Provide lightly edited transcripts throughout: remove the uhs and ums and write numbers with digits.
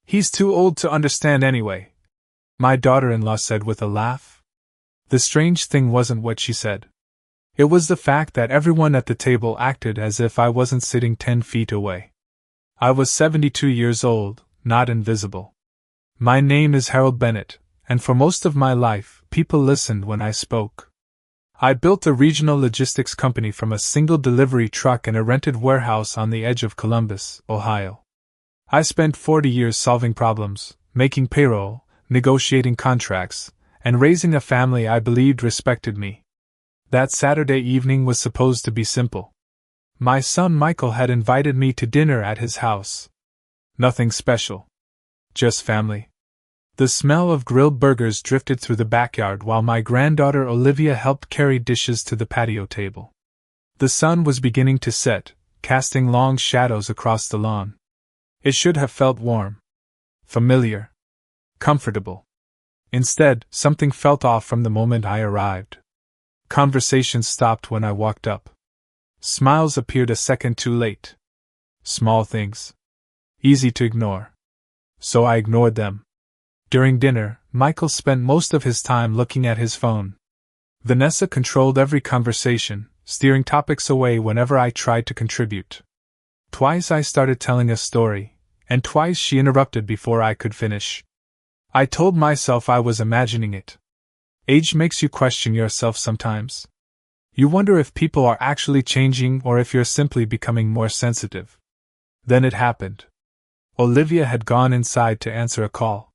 He's too old to understand anyway, my daughter-in-law said with a laugh. The strange thing wasn't what she said. It was the fact that everyone at the table acted as if I wasn't sitting 10 feet away. I was 72 years old, not invisible. My name is Harold Bennett, and for most of my life, people listened when I spoke. I built a regional logistics company from a single delivery truck in a rented warehouse on the edge of Columbus, Ohio. I spent 40 years solving problems, making payroll, negotiating contracts, and raising a family I believed respected me. That Saturday evening was supposed to be simple. My son Michael had invited me to dinner at his house. Nothing special. Just family. The smell of grilled burgers drifted through the backyard while my granddaughter Olivia helped carry dishes to the patio table. The sun was beginning to set, casting long shadows across the lawn. It should have felt warm. Familiar. Comfortable. Instead, something felt off from the moment I arrived. Conversation stopped when I walked up. Smiles appeared a second too late. Small things. Easy to ignore. So I ignored them. During dinner, Michael spent most of his time looking at his phone. Vanessa controlled every conversation, steering topics away whenever I tried to contribute. Twice I started telling a story, and twice she interrupted before I could finish. I told myself I was imagining it. Age makes you question yourself sometimes. You wonder if people are actually changing or if you're simply becoming more sensitive. Then it happened. Olivia had gone inside to answer a call.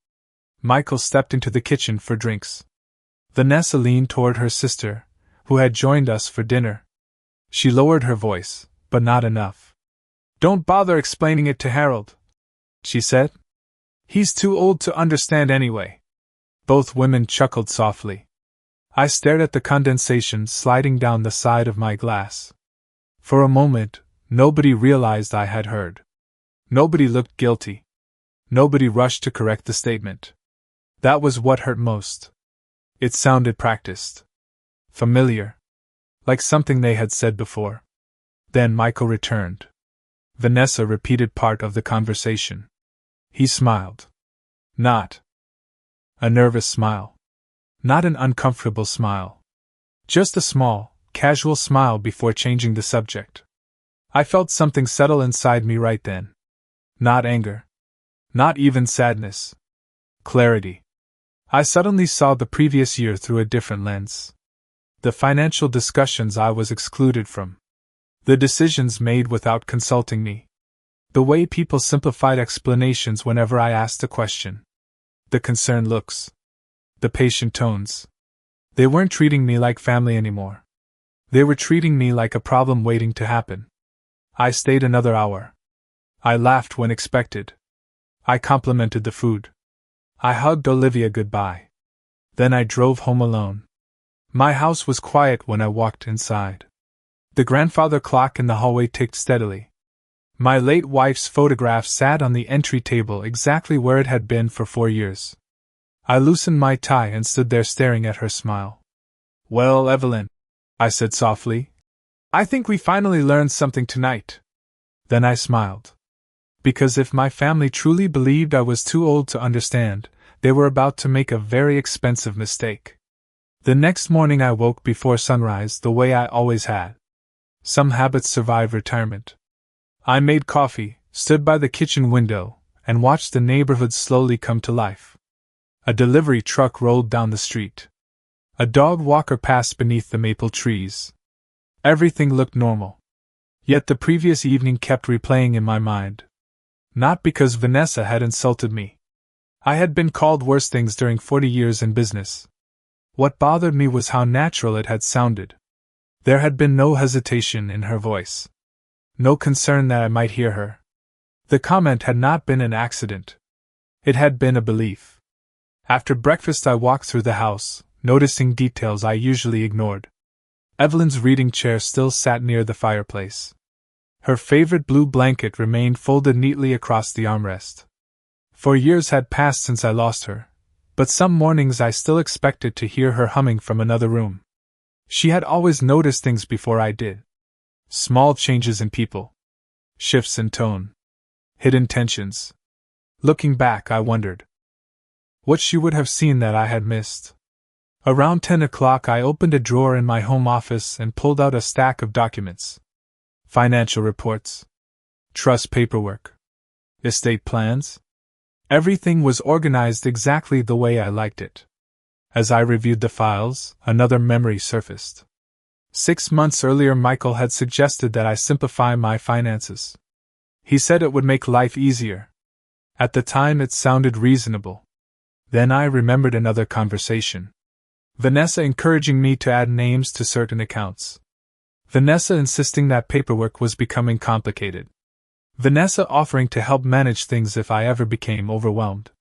Michael stepped into the kitchen for drinks. Vanessa leaned toward her sister, who had joined us for dinner. She lowered her voice, but not enough. "Don't bother explaining it to Harold," she said. "He's too old to understand anyway." Both women chuckled softly. I stared at the condensation sliding down the side of my glass. For a moment, nobody realized I had heard. Nobody looked guilty. Nobody rushed to correct the statement. That was what hurt most. It sounded practiced. Familiar. Like something they had said before. Then Michael returned. Vanessa repeated part of the conversation. He smiled. Not a nervous smile. Not an uncomfortable smile. Just a small, casual smile before changing the subject. I felt something settle inside me right then. Not anger. Not even sadness. Clarity. I suddenly saw the previous year through a different lens. The financial discussions I was excluded from. The decisions made without consulting me. The way people simplified explanations whenever I asked a question. The concerned looks. The patient tones. They weren't treating me like family anymore. They were treating me like a problem waiting to happen. I stayed another hour. I laughed when expected. I complimented the food. I hugged Olivia goodbye. Then I drove home alone. My house was quiet when I walked inside. The grandfather clock in the hallway ticked steadily. My late wife's photograph sat on the entry table exactly where it had been for 4 years. I loosened my tie and stood there staring at her smile. "Well, Evelyn," I said softly, "I think we finally learned something tonight." Then I smiled. Because if my family truly believed I was too old to understand, they were about to make a very expensive mistake. The next morning I woke before sunrise the way I always had. Some habits survive retirement. I made coffee, stood by the kitchen window, and watched the neighborhood slowly come to life. A delivery truck rolled down the street. A dog walker passed beneath the maple trees. Everything looked normal. Yet the previous evening kept replaying in my mind. Not because Vanessa had insulted me. I had been called worse things during 40 years in business. What bothered me was how natural it had sounded. There had been no hesitation in her voice. No concern that I might hear her. The comment had not been an accident. It had been a belief. After breakfast I walked through the house, noticing details I usually ignored. Evelyn's reading chair still sat near the fireplace. Her favorite blue blanket remained folded neatly across the armrest. 4 years had passed since I lost her, but some mornings I still expected to hear her humming from another room. She had always noticed things before I did. Small changes in people. Shifts in tone. Hidden tensions. Looking back, I wondered what she would have seen that I had missed. Around 10 o'clock, I opened a drawer in my home office and pulled out a stack of documents. Financial reports, trust paperwork, estate plans. Everything was organized exactly the way I liked it. As I reviewed the files, another memory surfaced. 6 months earlier, Michael had suggested that I simplify my finances. He said it would make life easier. At the time, it sounded reasonable. Then I remembered another conversation. Vanessa encouraging me to add names to certain accounts. Vanessa insisting that paperwork was becoming complicated. Vanessa offering to help manage things if I ever became overwhelmed.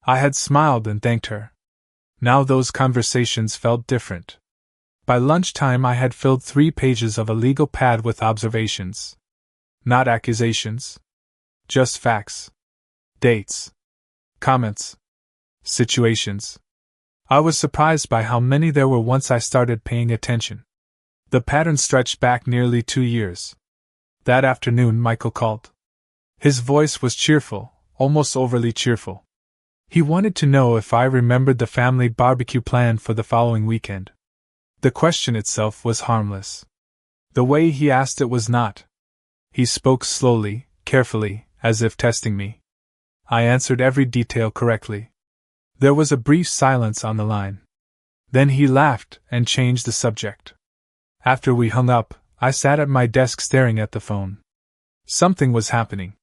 I had smiled and thanked her. Now those conversations felt different. By lunchtime, I had filled 3 pages of a legal pad with observations. Not accusations. Just facts. Dates. Comments. Situations. I was surprised by how many there were once I started paying attention. The pattern stretched back nearly 2 years. That afternoon, Michael called. His voice was cheerful, almost overly cheerful. He wanted to know if I remembered the family barbecue plan for the following weekend. The question itself was harmless. The way he asked it was not. He spoke slowly, carefully, as if testing me. I answered every detail correctly. There was a brief silence on the line. Then he laughed and changed the subject. After we hung up, I sat at my desk staring at the phone. Something was happening.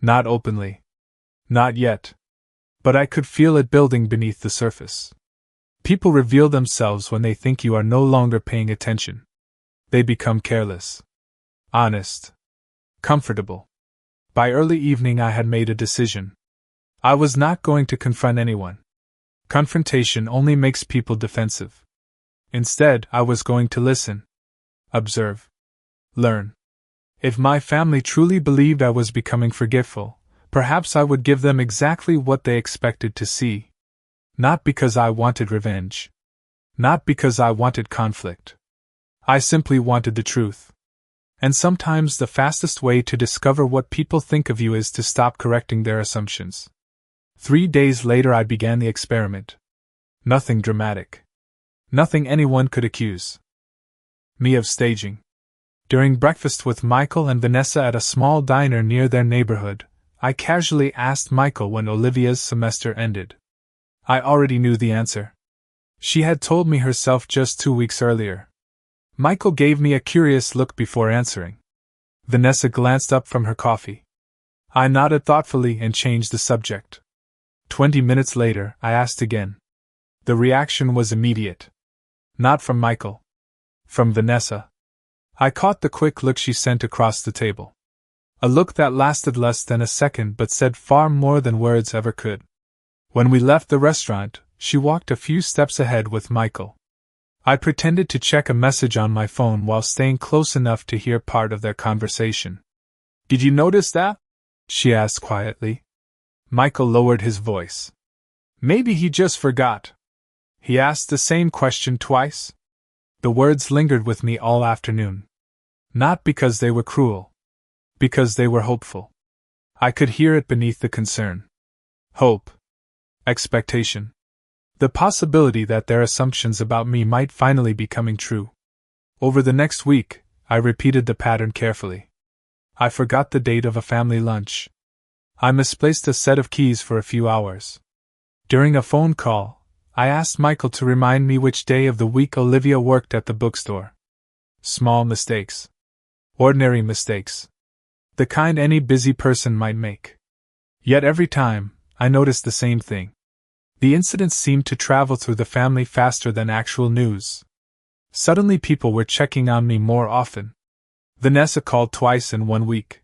Not openly. Not yet. But I could feel it building beneath the surface. People reveal themselves when they think you are no longer paying attention. They become careless. Honest. Comfortable. By early evening, I had made a decision. I was not going to confront anyone. Confrontation only makes people defensive. Instead, I was going to listen. Observe. Learn. If my family truly believed I was becoming forgetful, perhaps I would give them exactly what they expected to see. Not because I wanted revenge. Not because I wanted conflict. I simply wanted the truth. And sometimes the fastest way to discover what people think of you is to stop correcting their assumptions. 3 days later, I began the experiment. Nothing dramatic. Nothing anyone could accuse me of staging. During breakfast with Michael and Vanessa at a small diner near their neighborhood, I casually asked Michael when Olivia's semester ended. I already knew the answer. She had told me herself just 2 weeks earlier. Michael gave me a curious look before answering. Vanessa glanced up from her coffee. I nodded thoughtfully and changed the subject. 20 minutes later, I asked again. The reaction was immediate. Not from Michael. From Vanessa. I caught the quick look she sent across the table. A look that lasted less than a second but said far more than words ever could. When we left the restaurant, she walked a few steps ahead with Michael. I pretended to check a message on my phone while staying close enough to hear part of their conversation. Did you notice that? She asked quietly. Michael lowered his voice. Maybe he just forgot. He asked the same question twice. The words lingered with me all afternoon. Not because they were cruel. Because they were hopeful. I could hear it beneath the concern. Hope. Expectation. The possibility that their assumptions about me might finally be coming true. Over the next week, I repeated the pattern carefully. I forgot the date of a family lunch. I misplaced a set of keys for a few hours. During a phone call, I asked Michael to remind me which day of the week Olivia worked at the bookstore. Small mistakes. Ordinary mistakes. The kind any busy person might make. Yet every time, I noticed the same thing. The incidents seemed to travel through the family faster than actual news. Suddenly people were checking on me more often. Vanessa called twice in 1 week.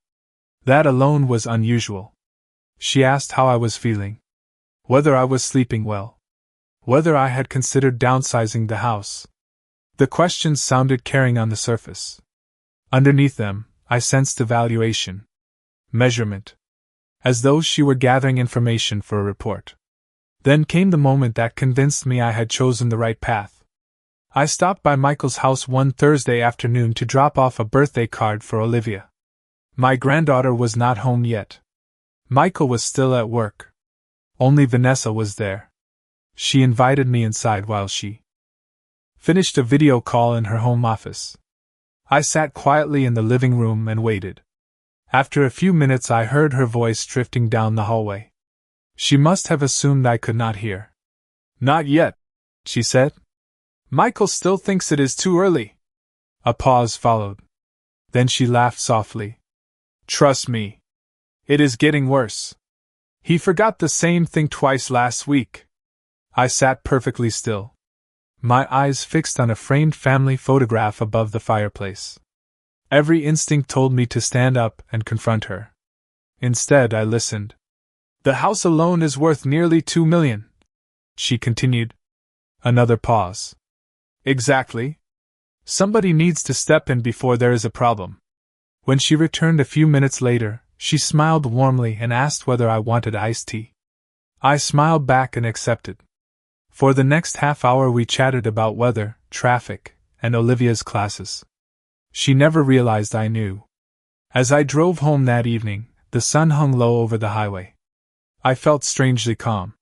That alone was unusual. She asked how I was feeling. Whether I was sleeping well. Whether I had considered downsizing the house. The questions sounded caring on the surface. Underneath them, I sensed evaluation. Measurement. As though she were gathering information for a report. Then came the moment that convinced me I had chosen the right path. I stopped by Michael's house one Thursday afternoon to drop off a birthday card for Olivia. My granddaughter was not home yet. Michael was still at work. Only Vanessa was there. She invited me inside while she finished a video call in her home office. I sat quietly in the living room and waited. After a few minutes, I heard her voice drifting down the hallway. She must have assumed I could not hear. "Not yet," she said. "Michael still thinks it is too early." A pause followed. Then she laughed softly. "Trust me. It is getting worse. He forgot the same thing twice last week." I sat perfectly still, my eyes fixed on a framed family photograph above the fireplace. Every instinct told me to stand up and confront her. Instead, I listened. "The house alone is worth nearly $2 million, she continued. Another pause. "Exactly. Somebody needs to step in before there is a problem." When she returned a few minutes later, she smiled warmly and asked whether I wanted iced tea. I smiled back and accepted. For the next half hour we chatted about weather, traffic, and Olivia's classes. She never realized I knew. As I drove home that evening, the sun hung low over the highway. I felt strangely calm.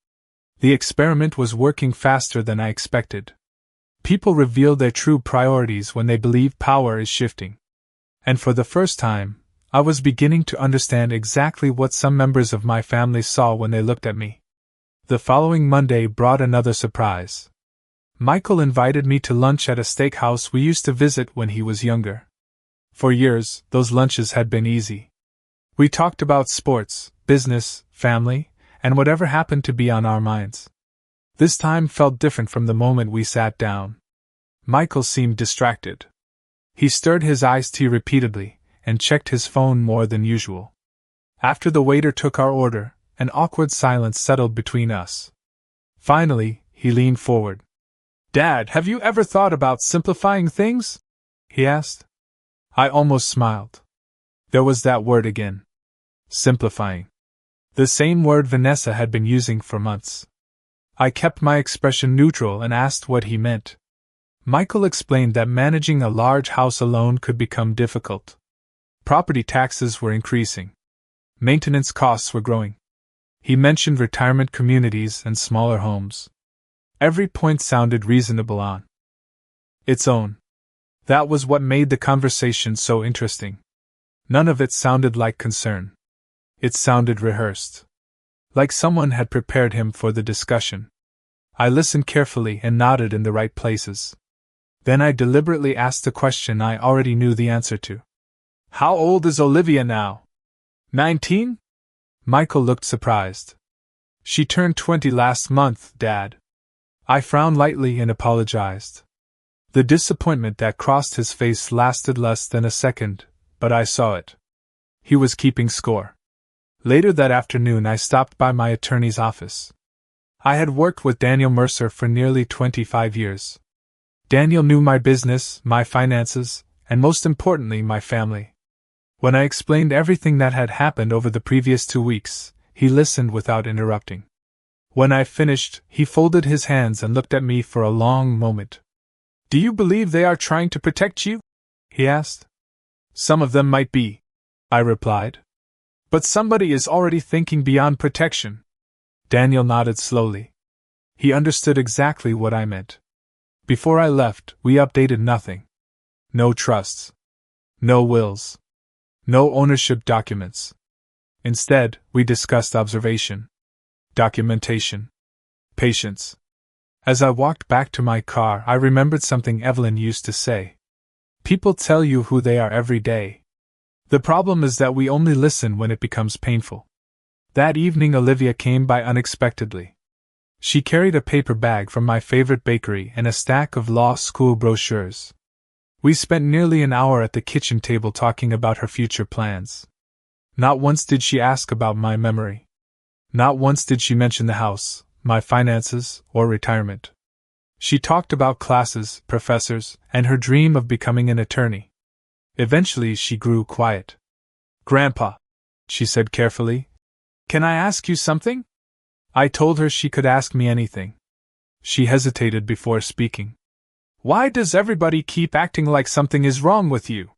The experiment was working faster than I expected. People reveal their true priorities when they believe power is shifting. And for the first time, I was beginning to understand exactly what some members of my family saw when they looked at me. The following Monday brought another surprise. Michael invited me to lunch at a steakhouse we used to visit when he was younger. For years, those lunches had been easy. We talked about sports, business, family, and whatever happened to be on our minds. This time felt different from the moment we sat down. Michael seemed distracted. He stirred his iced tea repeatedly, and checked his phone more than usual. After the waiter took our order, an awkward silence settled between us. Finally, he leaned forward. "Dad, have you ever thought about simplifying things?" he asked. I almost smiled. There was that word again. Simplifying. The same word Vanessa had been using for months. I kept my expression neutral and asked what he meant. Michael explained that managing a large house alone could become difficult. Property taxes were increasing. Maintenance costs were growing. He mentioned retirement communities and smaller homes. Every point sounded reasonable on its own. That was what made the conversation so interesting. None of it sounded like concern. It sounded rehearsed. Like someone had prepared him for the discussion. I listened carefully and nodded in the right places. Then I deliberately asked a question I already knew the answer to. "How old is Olivia now?" 19? Michael looked surprised. "She turned 20 last month, Dad." I frowned lightly and apologized. The disappointment that crossed his face lasted less than a second, but I saw it. He was keeping score. Later that afternoon I stopped by my attorney's office. I had worked with Daniel Mercer for nearly 25 years. Daniel knew my business, my finances, and most importantly, my family. When I explained everything that had happened over the previous 2 weeks, he listened without interrupting. When I finished, he folded his hands and looked at me for a long moment. "Do you believe they are trying to protect you?" he asked. "Some of them might be," I replied. "But somebody is already thinking beyond protection." Daniel nodded slowly. He understood exactly what I meant. Before I left, we updated nothing. No trusts. No wills. No ownership documents. Instead, we discussed observation, documentation, patience. As I walked back to my car, I remembered something Evelyn used to say. People tell you who they are every day. The problem is that we only listen when it becomes painful. That evening Olivia came by unexpectedly. She carried a paper bag from my favorite bakery and a stack of law school brochures. We spent nearly an hour at the kitchen table talking about her future plans. Not once did she ask about my memory. Not once did she mention the house, my finances, or retirement. She talked about classes, professors, and her dream of becoming an attorney. Eventually she grew quiet. "Grandpa," she said carefully, "can I ask you something?" I told her she could ask me anything. She hesitated before speaking. "Why does everybody keep acting like something is wrong with you?"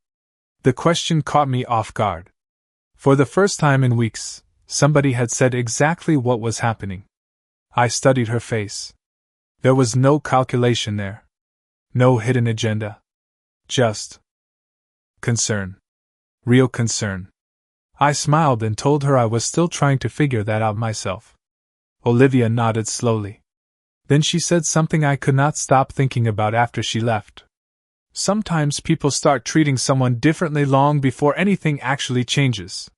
The question caught me off guard. For the first time in weeks, Somebody had said exactly what was happening. I studied her face. There was no calculation there. No hidden agenda. Just concern. Real concern. I smiled and told her I was still trying to figure that out myself. Olivia nodded slowly. Then she said something I could not stop thinking about after she left. Sometimes people start treating someone differently long before anything actually changes.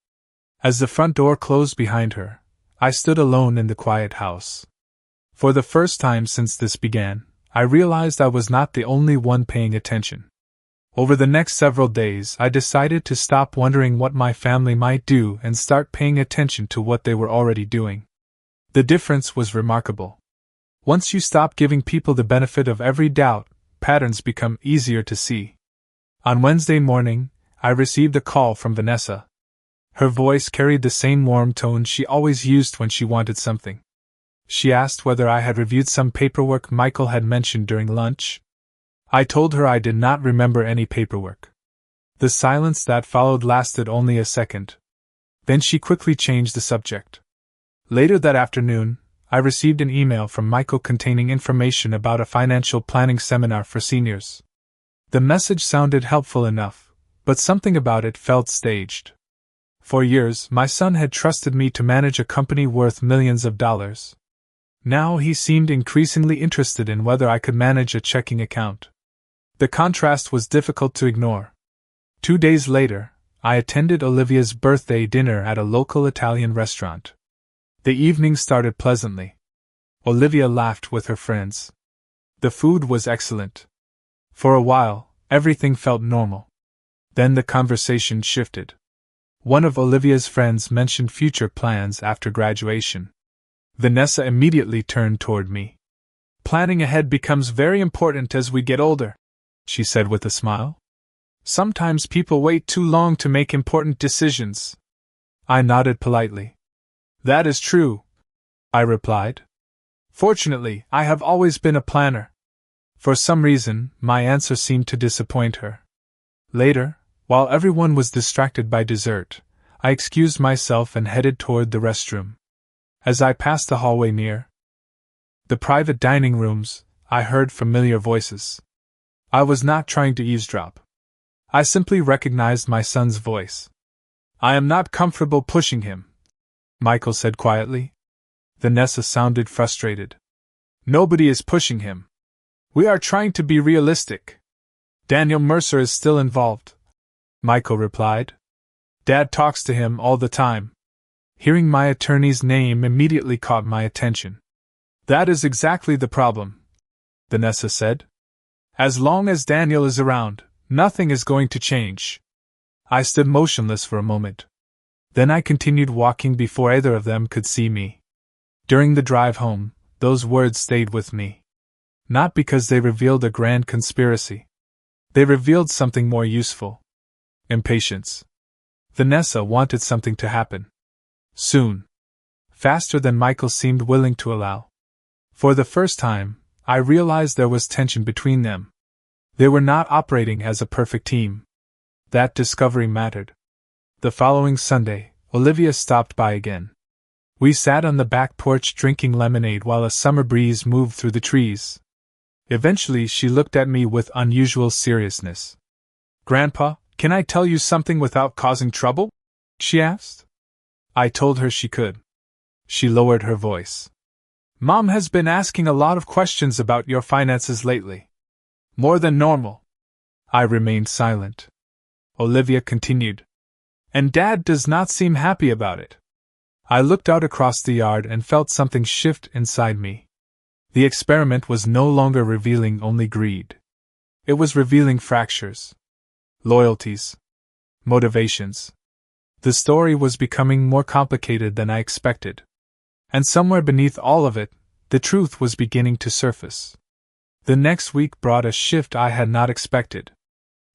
As the front door closed behind her, I stood alone in the quiet house. For the first time since this began, I realized I was not the only one paying attention. Over the next several days, I decided to stop wondering what my family might do and start paying attention to what they were already doing. The difference was remarkable. Once you stop giving people the benefit of every doubt, patterns become easier to see. On Wednesday morning, I received a call from Vanessa. Her voice carried the same warm tone she always used when she wanted something. She asked whether I had reviewed some paperwork Michael had mentioned during lunch. I told her I did not remember any paperwork. The silence that followed lasted only a second. Then she quickly changed the subject. Later that afternoon, I received an email from Michael containing information about a financial planning seminar for seniors. The message sounded helpful enough, but something about it felt staged. For years, my son had trusted me to manage a company worth millions of dollars. Now he seemed increasingly interested in whether I could manage a checking account. The contrast was difficult to ignore. 2 days later, I attended Olivia's birthday dinner at a local Italian restaurant. The evening started pleasantly. Olivia laughed with her friends. The food was excellent. For a while, everything felt normal. Then the conversation shifted. One of Olivia's friends mentioned future plans after graduation. Vanessa immediately turned toward me. "Planning ahead becomes very important as we get older," she said with a smile. "Sometimes people wait too long to make important decisions." I nodded politely. "That is true," I replied. "Fortunately, I have always been a planner." For some reason, my answer seemed to disappoint her. Later, while everyone was distracted by dessert, I excused myself and headed toward the restroom. As I passed the hallway near the private dining rooms, I heard familiar voices. I was not trying to eavesdrop. I simply recognized my son's voice. "I am not comfortable pushing him," Michael said quietly. Vanessa sounded frustrated. "Nobody is pushing him. We are trying to be realistic. Daniel Mercer is still involved," Michael replied. "Dad talks to him all the time." Hearing my attorney's name immediately caught my attention. "That is exactly the problem," Vanessa said. "As long as Daniel is around, nothing is going to change." I stood motionless for a moment. Then I continued walking before either of them could see me. During the drive home, those words stayed with me. Not because they revealed a grand conspiracy. They revealed something more useful. Impatience. Vanessa wanted something to happen. Soon. Faster than Michael seemed willing to allow. For the first time, I realized there was tension between them. They were not operating as a perfect team. That discovery mattered. The following Sunday, Olivia stopped by again. We sat on the back porch drinking lemonade while a summer breeze moved through the trees. Eventually, she looked at me with unusual seriousness. "Grandpa, can I tell you something without causing trouble?" she asked. I told her she could. She lowered her voice. "Mom has been asking a lot of questions about your finances lately. More than normal." I remained silent. Olivia continued. "And Dad does not seem happy about it." I looked out across the yard and felt something shift inside me. The experiment was no longer revealing only greed. It was revealing fractures. Loyalties. Motivations. The story was becoming more complicated than I expected. And somewhere beneath all of it, the truth was beginning to surface. The next week brought a shift I had not expected.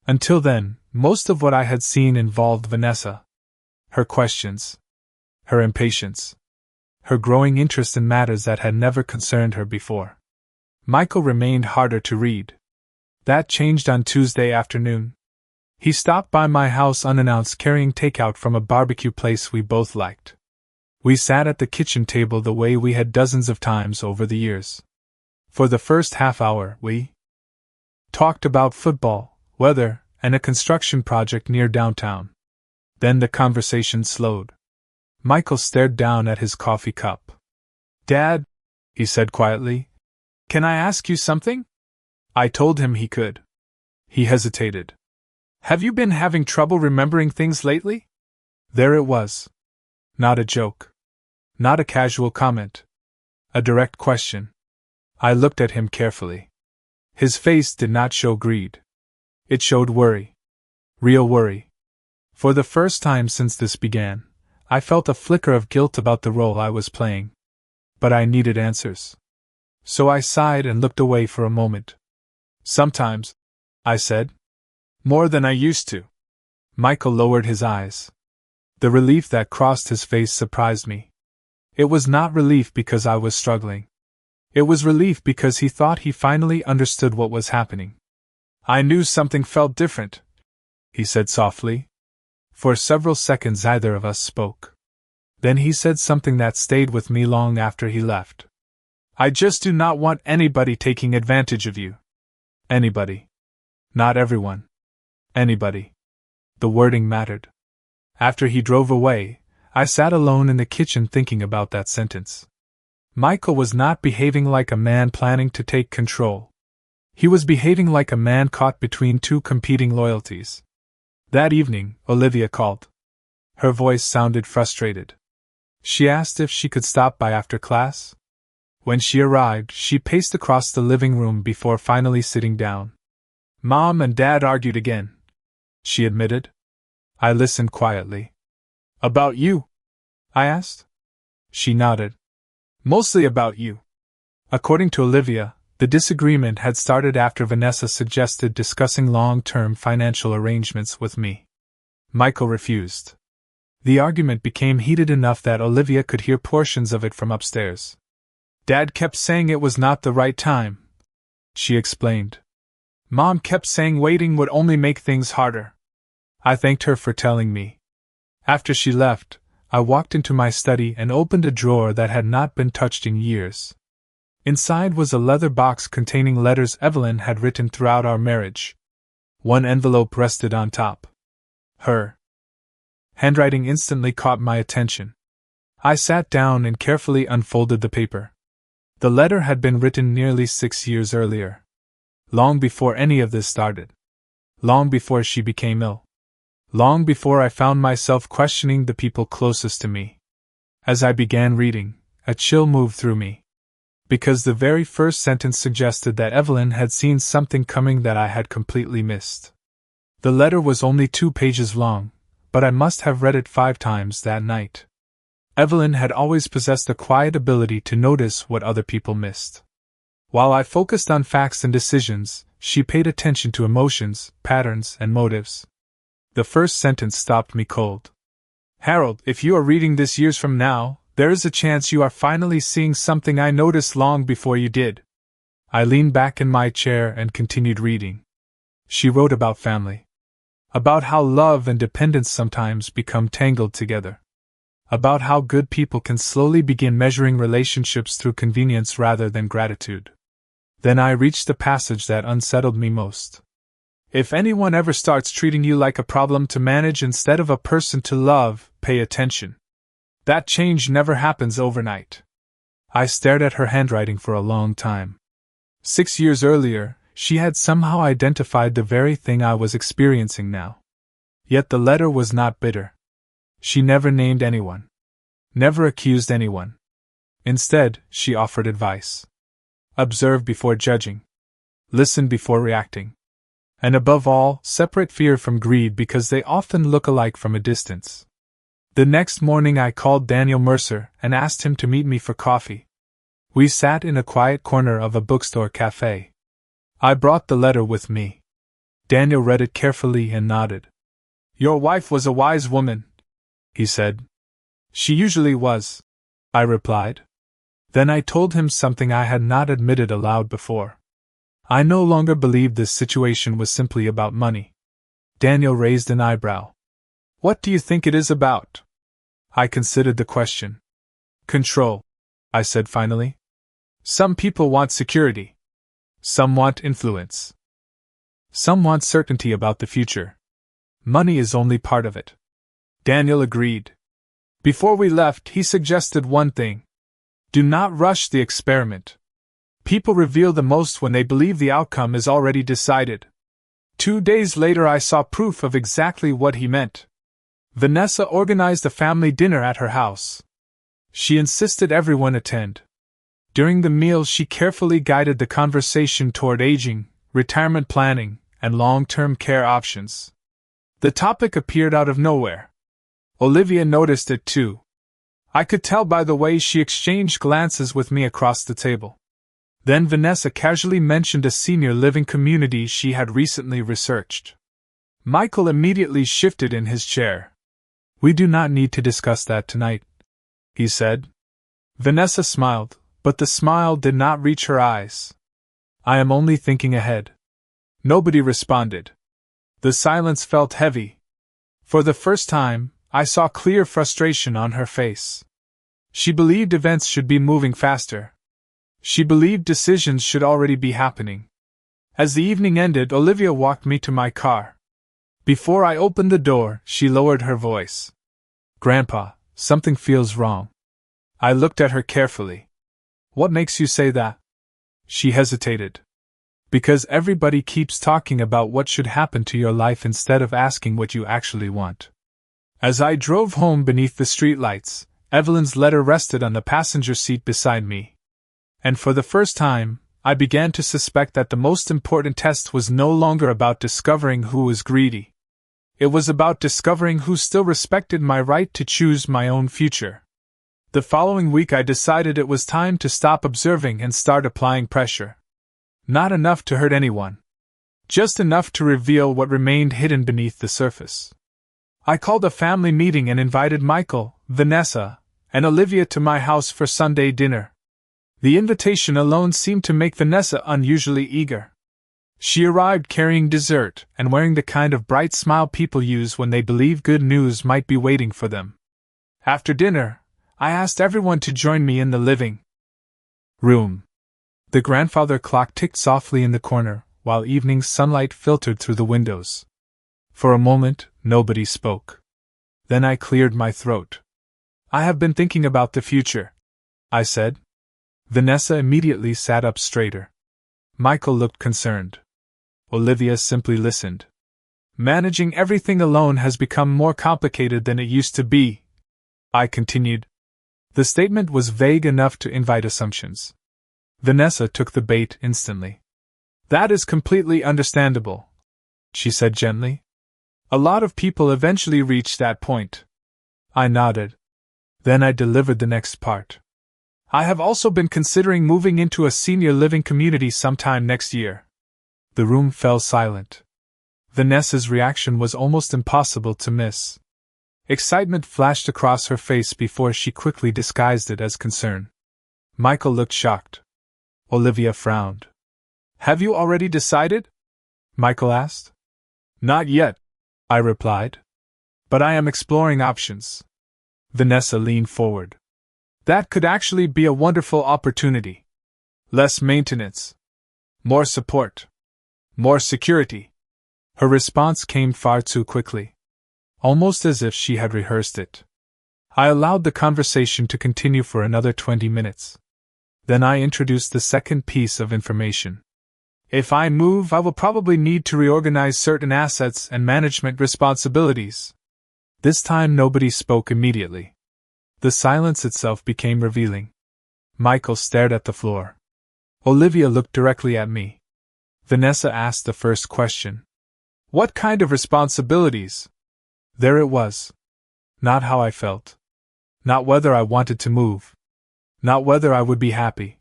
Until then, most of what I had seen involved Vanessa. Her questions. Her impatience. Her growing interest in matters that had never concerned her before. Michael remained harder to read. That changed on Tuesday afternoon. He stopped by my house unannounced carrying takeout from a barbecue place we both liked. We sat at the kitchen table the way we had dozens of times over the years. For the first half hour, we talked about football, weather, and a construction project near downtown. Then the conversation slowed. Michael stared down at his coffee cup. "Dad," he said quietly, "can I ask you something?" I told him he could. He hesitated. "Have you been having trouble remembering things lately?" There it was. Not a joke. Not a casual comment. A direct question. I looked at him carefully. His face did not show greed. It showed worry. Real worry. For the first time since this began, I felt a flicker of guilt about the role I was playing. But I needed answers. So I sighed and looked away for a moment. "Sometimes," I said. "More than I used to." Michael lowered his eyes. The relief that crossed his face surprised me. It was not relief because I was struggling. It was relief because he thought he finally understood what was happening. "I knew something felt different," he said softly. For several seconds neither of us spoke. Then he said something that stayed with me long after he left. "I just do not want anybody taking advantage of you." Anybody. Not everyone. Anybody. The wording mattered. After he drove away, I sat alone in the kitchen thinking about that sentence. Michael was not behaving like a man planning to take control. He was behaving like a man caught between two competing loyalties. That evening, Olivia called. Her voice sounded frustrated. She asked if she could stop by after class. When she arrived, she paced across the living room before finally sitting down. "Mom and Dad argued again," she admitted. I listened quietly. "About you?" I asked. She nodded. "Mostly about you." According to Olivia, the disagreement had started after Vanessa suggested discussing long-term financial arrangements with me. Michael refused. The argument became heated enough that Olivia could hear portions of it from upstairs. "Dad kept saying it was not the right time," she explained. "Mom kept saying waiting would only make things harder." I thanked her for telling me. After she left, I walked into my study and opened a drawer that had not been touched in years. Inside was a leather box containing letters Evelyn had written throughout our marriage. One envelope rested on top. Her handwriting instantly caught my attention. I sat down and carefully unfolded the paper. The letter had been written nearly 6 years earlier. Long before any of this started. Long before she became ill. Long before I found myself questioning the people closest to me. As I began reading, a chill moved through me. Because the very first sentence suggested that Evelyn had seen something coming that I had completely missed. The letter was only 2 pages long, but I must have read it 5 times that night. Evelyn had always possessed a quiet ability to notice what other people missed. While I focused on facts and decisions, she paid attention to emotions, patterns, and motives. The first sentence stopped me cold. "Harold, if you are reading this years from now, there is a chance you are finally seeing something I noticed long before you did." I leaned back in my chair and continued reading. She wrote about family. About how love and dependence sometimes become tangled together. About how good people can slowly begin measuring relationships through convenience rather than gratitude. Then I reached the passage that unsettled me most. "If anyone ever starts treating you like a problem to manage instead of a person to love, pay attention. That change never happens overnight." I stared at her handwriting for a long time. 6 years earlier, she had somehow identified the very thing I was experiencing now. Yet the letter was not bitter. She never named anyone. Never accused anyone. Instead, she offered advice. Observe before judging. Listen before reacting. And above all, separate fear from greed because they often look alike from a distance. The next morning I called Daniel Mercer and asked him to meet me for coffee. We sat in a quiet corner of a bookstore cafe. I brought the letter with me. Daniel read it carefully and nodded. "Your wife was a wise woman," he said. "She usually was," I replied. Then I told him something I had not admitted aloud before. I no longer believed this situation was simply about money. Daniel raised an eyebrow. "What do you think it is about?" I considered the question. Control, I said finally. Some people want security. Some want influence. Some want certainty about the future. Money is only part of it. Daniel agreed. Before we left, he suggested one thing. Do not rush the experiment. People reveal the most when they believe the outcome is already decided. 2 days later, I saw proof of exactly what he meant. Vanessa organized a family dinner at her house. She insisted everyone attend. During the meal, she carefully guided the conversation toward aging, retirement planning, and long-term care options. The topic appeared out of nowhere. Olivia noticed it too. I could tell by the way she exchanged glances with me across the table. Then Vanessa casually mentioned a senior living community she had recently researched. Michael immediately shifted in his chair. We do not need to discuss that tonight, he said. Vanessa smiled, but the smile did not reach her eyes. I am only thinking ahead. Nobody responded. The silence felt heavy. For the first time, I saw clear frustration on her face. She believed events should be moving faster. She believed decisions should already be happening. As the evening ended, Olivia walked me to my car. Before I opened the door, she lowered her voice. Grandpa, something feels wrong. I looked at her carefully. What makes you say that? She hesitated. Because everybody keeps talking about what should happen to your life instead of asking what you actually want. As I drove home beneath the streetlights, Evelyn's letter rested on the passenger seat beside me. And for the first time, I began to suspect that the most important test was no longer about discovering who was greedy. It was about discovering who still respected my right to choose my own future. The following week I decided it was time to stop observing and start applying pressure. Not enough to hurt anyone. Just enough to reveal what remained hidden beneath the surface. I called a family meeting and invited Michael, Vanessa, and Olivia to my house for Sunday dinner. The invitation alone seemed to make Vanessa unusually eager. She arrived carrying dessert and wearing the kind of bright smile people use when they believe good news might be waiting for them. After dinner, I asked everyone to join me in the living room. The grandfather clock ticked softly in the corner, while evening sunlight filtered through the windows. For a moment, nobody spoke. Then I cleared my throat. I have been thinking about the future, I said. Vanessa immediately sat up straighter. Michael looked concerned. Olivia simply listened. Managing everything alone has become more complicated than it used to be, I continued. The statement was vague enough to invite assumptions. Vanessa took the bait instantly. That is completely understandable, she said gently. A lot of people eventually reach that point. I nodded. Then I delivered the next part. I have also been considering moving into a senior living community sometime next year. The room fell silent. Vanessa's reaction was almost impossible to miss. Excitement flashed across her face before she quickly disguised it as concern. Michael looked shocked. Olivia frowned. Have you already decided? Michael asked. Not yet, I replied. But I am exploring options. Vanessa leaned forward. That could actually be a wonderful opportunity. Less maintenance. More support. More security. Her response came far too quickly. Almost as if she had rehearsed it. I allowed the conversation to continue for another 20 minutes. Then I introduced the second piece of information. If I move, I will probably need to reorganize certain assets and management responsibilities. This time nobody spoke immediately. The silence itself became revealing. Michael stared at the floor. Olivia looked directly at me. Vanessa asked the first question. What kind of responsibilities? There it was. Not how I felt. Not whether I wanted to move. Not whether I would be happy.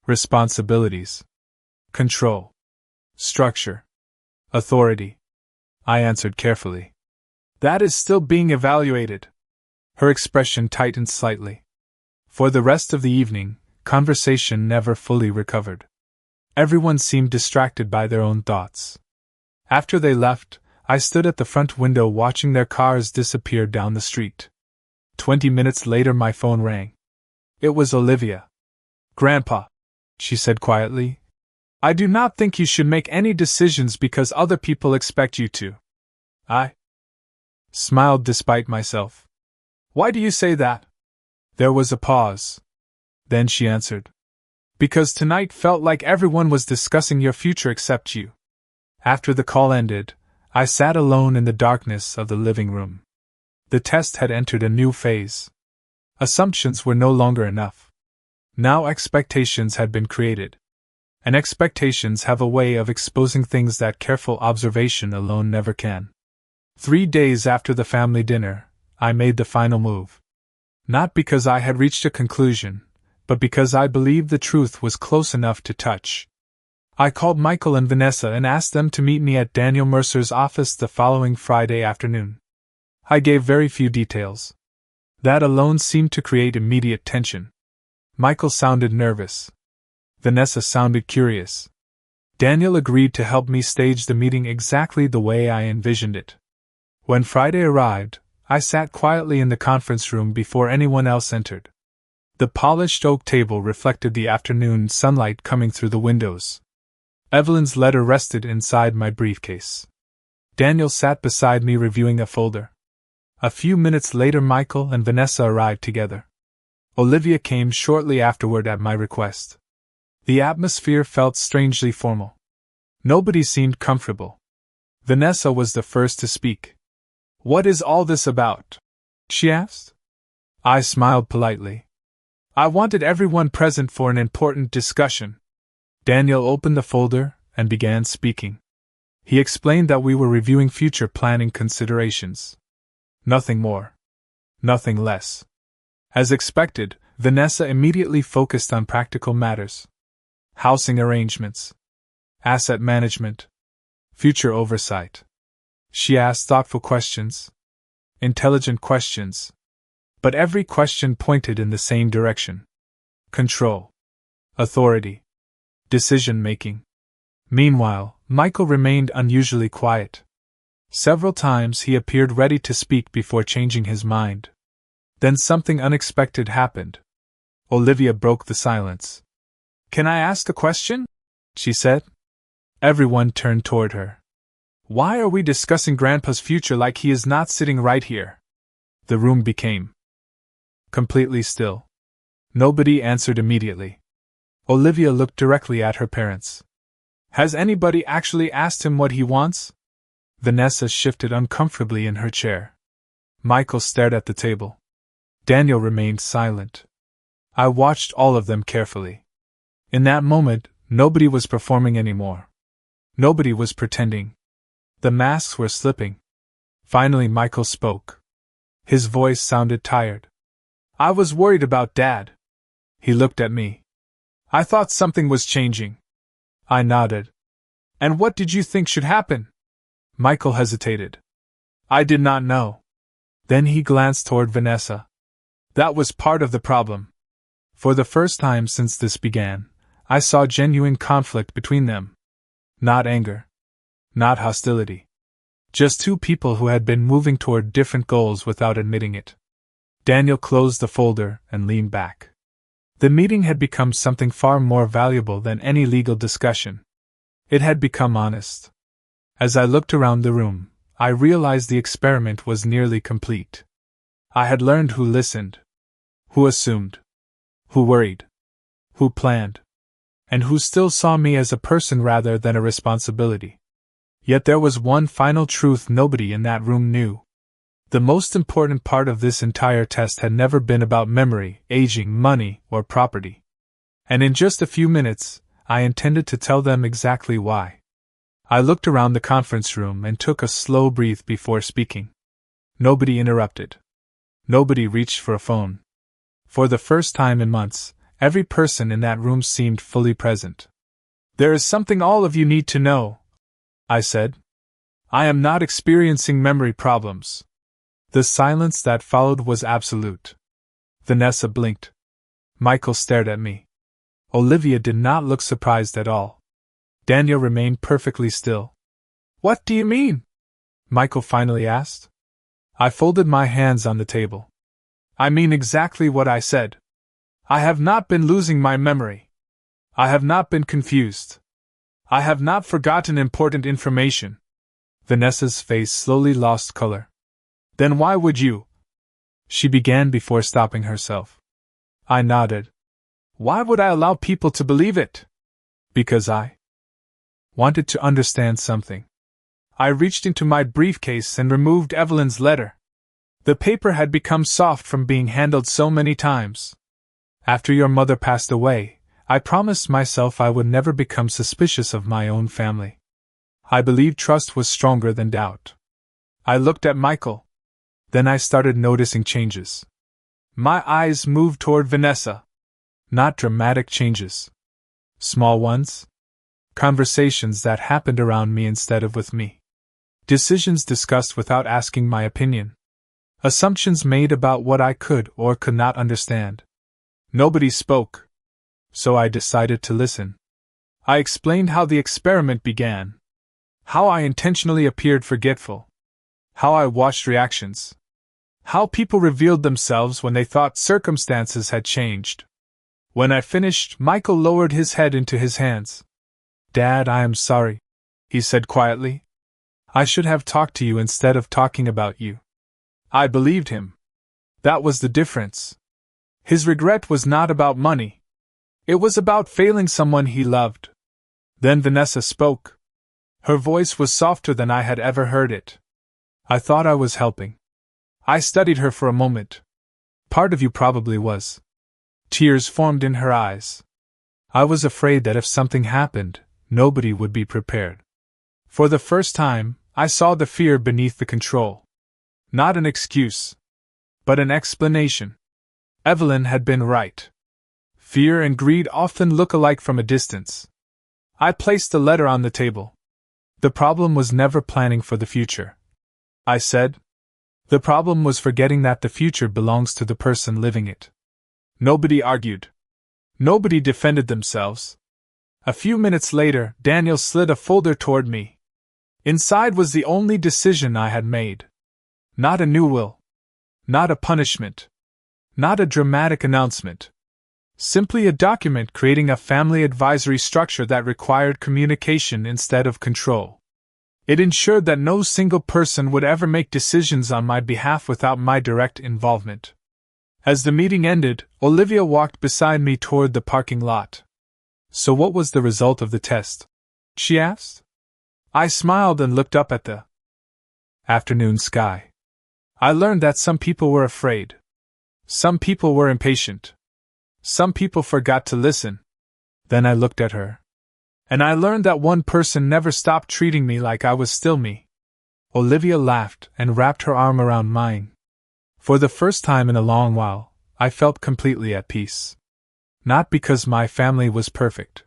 Responsibilities. Control. Structure. Authority. I answered carefully. That is still being evaluated. Her expression tightened slightly. For the rest of the evening, conversation never fully recovered. Everyone seemed distracted by their own thoughts. After they left, I stood at the front window watching their cars disappear down the street. 20 minutes later my phone rang. It was Olivia. "Grandpa," she said quietly, "I do not think you should make any decisions because other people expect you to." I smiled despite myself. "Why do you say that?" There was a pause. Then she answered, "Because tonight felt like everyone was discussing your future except you." After the call ended, I sat alone in the darkness of the living room. The test had entered a new phase. Assumptions were no longer enough. Now expectations had been created. And expectations have a way of exposing things that careful observation alone never can. 3 days after the family dinner, I made the final move. Not because I had reached a conclusion, but because I believed the truth was close enough to touch. I called Michael and Vanessa and asked them to meet me at Daniel Mercer's office the following Friday afternoon. I gave very few details. That alone seemed to create immediate tension. Michael sounded nervous. Vanessa sounded curious. Daniel agreed to help me stage the meeting exactly the way I envisioned it. When Friday arrived, I sat quietly in the conference room before anyone else entered. The polished oak table reflected the afternoon sunlight coming through the windows. Evelyn's letter rested inside my briefcase. Daniel sat beside me reviewing a folder. A few minutes later, Michael and Vanessa arrived together. Olivia came shortly afterward at my request. The atmosphere felt strangely formal. Nobody seemed comfortable. Vanessa was the first to speak. "What is all this about?" she asked. I smiled politely. "I wanted everyone present for an important discussion." Daniel opened the folder and began speaking. He explained that we were reviewing future planning considerations. Nothing more. Nothing less. As expected, Vanessa immediately focused on practical matters. Housing arrangements. Asset management. Future oversight. She asked thoughtful questions. Intelligent questions. But every question pointed in the same direction. Control. Authority. Decision-making. Meanwhile, Michael remained unusually quiet. Several times he appeared ready to speak before changing his mind. Then something unexpected happened. Olivia broke the silence. "Can I ask a question?" she said. Everyone turned toward her. "Why are we discussing Grandpa's future like he is not sitting right here?" The room became completely still. Nobody answered immediately. Olivia looked directly at her parents. "Has anybody actually asked him what he wants?" Vanessa shifted uncomfortably in her chair. Michael stared at the table. Daniel remained silent. I watched all of them carefully. In that moment, nobody was performing anymore. Nobody was pretending. The masks were slipping. Finally, Michael spoke. His voice sounded tired. "I was worried about Dad." He looked at me. "I thought something was changing." I nodded. "And what did you think should happen?" Michael hesitated. "I did not know." Then he glanced toward Vanessa. "That was part of the problem." For the first time since this began, I saw genuine conflict between them. Not anger. Not hostility. Just two people who had been moving toward different goals without admitting it. Daniel closed the folder and leaned back. The meeting had become something far more valuable than any legal discussion. It had become honest. As I looked around the room, I realized the experiment was nearly complete. I had learned who listened, who assumed, who worried, who planned, and who still saw me as a person rather than a responsibility. Yet there was one final truth nobody in that room knew. The most important part of this entire test had never been about memory, aging, money, or property. And in just a few minutes, I intended to tell them exactly why. I looked around the conference room and took a slow breath before speaking. Nobody interrupted. Nobody reached for a phone. For the first time in months, every person in that room seemed fully present. "There is something all of you need to know," I said. "I am not experiencing memory problems." The silence that followed was absolute. Vanessa blinked. Michael stared at me. Olivia did not look surprised at all. Daniel remained perfectly still. "What do you mean?" Michael finally asked. I folded my hands on the table. "I mean exactly what I said. I have not been losing my memory. I have not been confused. I have not forgotten important information. Vanessa's face slowly lost color. Then why would you? She began before stopping herself. I nodded. Why would I allow people to believe it? Because I wanted to understand something. I reached into my briefcase and removed Evelyn's letter. The paper had become soft from being handled so many times. After your mother passed away, I promised myself I would never become suspicious of my own family. I believed trust was stronger than doubt. I looked at Michael. Then I started noticing changes. My eyes moved toward Vanessa. Not dramatic changes. Small ones. Conversations that happened around me instead of with me. Decisions discussed without asking my opinion. Assumptions made about what I could or could not understand. Nobody spoke. So I decided to listen. I explained how the experiment began. How I intentionally appeared forgetful. How I watched reactions. How people revealed themselves when they thought circumstances had changed. When I finished, Michael lowered his head into his hands. Dad, I am sorry, he said quietly. I should have talked to you instead of talking about you. I believed him. That was the difference. His regret was not about money. It was about failing someone he loved. Then Vanessa spoke. Her voice was softer than I had ever heard it. I thought I was helping. I studied her for a moment. Part of you probably was. Tears formed in her eyes. I was afraid that if something happened, nobody would be prepared. For the first time, I saw the fear beneath the control. Not an excuse, but an explanation. Evelyn had been right. Fear and greed often look alike from a distance. I placed the letter on the table. The problem was never planning for the future. I said. The problem was forgetting that the future belongs to the person living it. Nobody argued. Nobody defended themselves. A few minutes later, Daniel slid a folder toward me. Inside was the only decision I had made. Not a new will. Not a punishment. Not a dramatic announcement. Simply a document creating a family advisory structure that required communication instead of control. It ensured that no single person would ever make decisions on my behalf without my direct involvement. As the meeting ended, Olivia walked beside me toward the parking lot. So what was the result of the test? She asked. I smiled and looked up at the afternoon sky. I learned that some people were afraid. Some people were impatient. Some people forgot to listen. Then I looked at her. And I learned that one person never stopped treating me like I was still me. Olivia laughed and wrapped her arm around mine. For the first time in a long while, I felt completely at peace. Not because my family was perfect.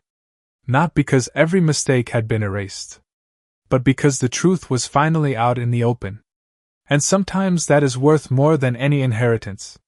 Not because every mistake had been erased. But because the truth was finally out in the open. And sometimes that is worth more than any inheritance.